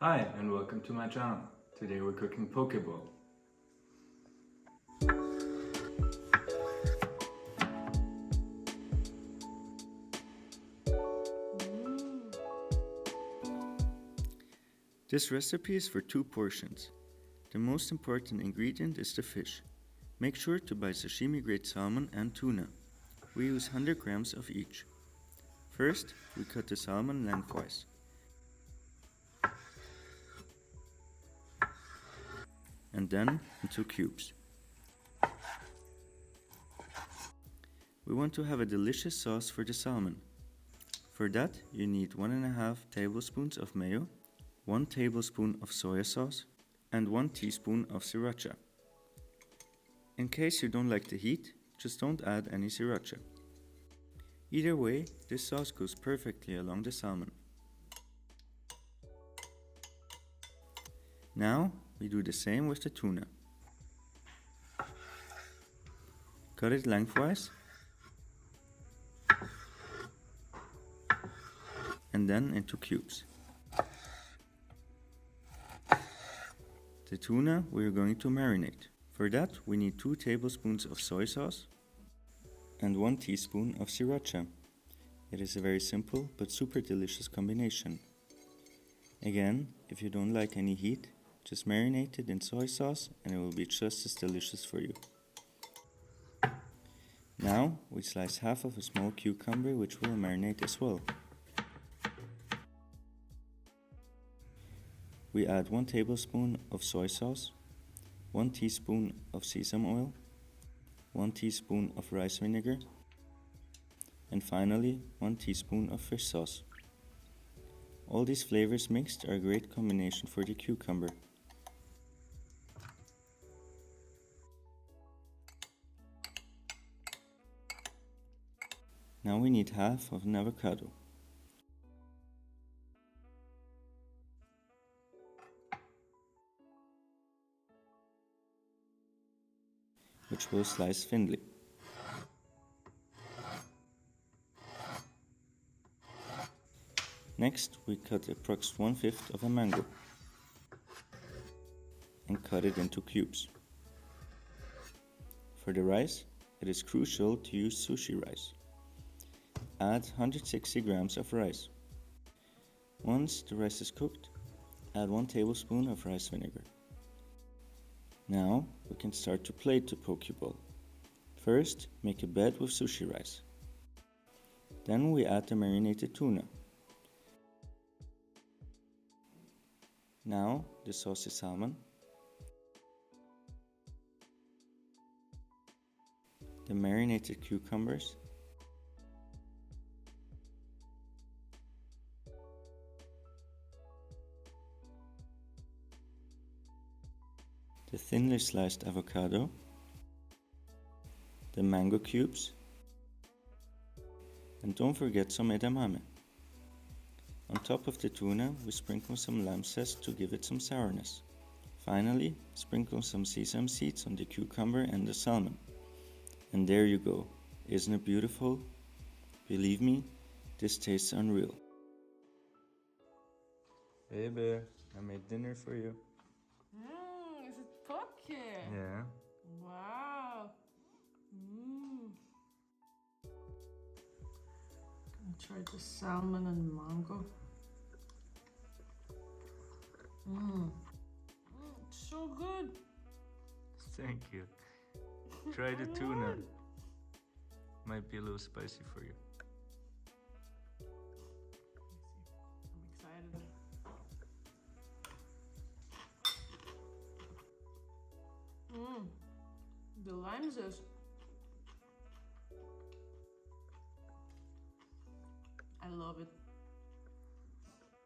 Hi and welcome to my channel. Today we're cooking poke bowl. This recipe is for 2 portions. The most important ingredient is the fish. Make sure to buy sashimi grade salmon and tuna. We use 100 grams of each. First, we cut the salmon lengthwise. And then into cubes. We want to have a delicious sauce for the salmon. For that, you need 1.5 tablespoons of mayo, 1 tablespoon of soy sauce, and 1 teaspoon of sriracha. In case you don't like the heat, just don't add any sriracha. Either way, this sauce goes perfectly along the salmon. Now, we do the same with the tuna. Cut it lengthwise and then into cubes. The tuna we are going to marinate. For that we need 2 tablespoons of soy sauce and 1 teaspoon of sriracha. It is a very simple but super delicious combination. Again, if you don't like any heat, just marinate it in soy sauce and it will be just as delicious for you. Now we slice half of a small cucumber which will marinate as well. We add 1 tablespoon of soy sauce, 1 teaspoon of sesame oil, 1 teaspoon of rice vinegar, and finally 1 teaspoon of fish sauce. All these flavors mixed are a great combination for the cucumber. Now we need half of an avocado. Which we'll slice thinly. Next, we cut approx 1/5 of a mango and cut it into cubes. For the rice, it is crucial to use sushi rice. Add 160 grams of rice. Once the rice is cooked, add 1 tablespoon of rice vinegar. Now we can start to plate the poke bowl. First, make a bed with sushi rice. Then we add the marinated tuna. Now the saucy salmon, the marinated cucumbers, the thinly sliced avocado, the mango cubes, and don't forget some edamame. On top of the tuna, we sprinkle some lamb zest to give it some sourness. Finally, sprinkle some sesame seeds on the cucumber and the salmon. And there you go. Isn't it beautiful? Believe me, this tastes unreal. Baby, I made dinner for you. Is it poke? Yeah. Wow. Gonna try the salmon and mango. It's so good. Thank you. Try the tuna. Might be a little spicy for you. I'm excited. The lime zest. I love it.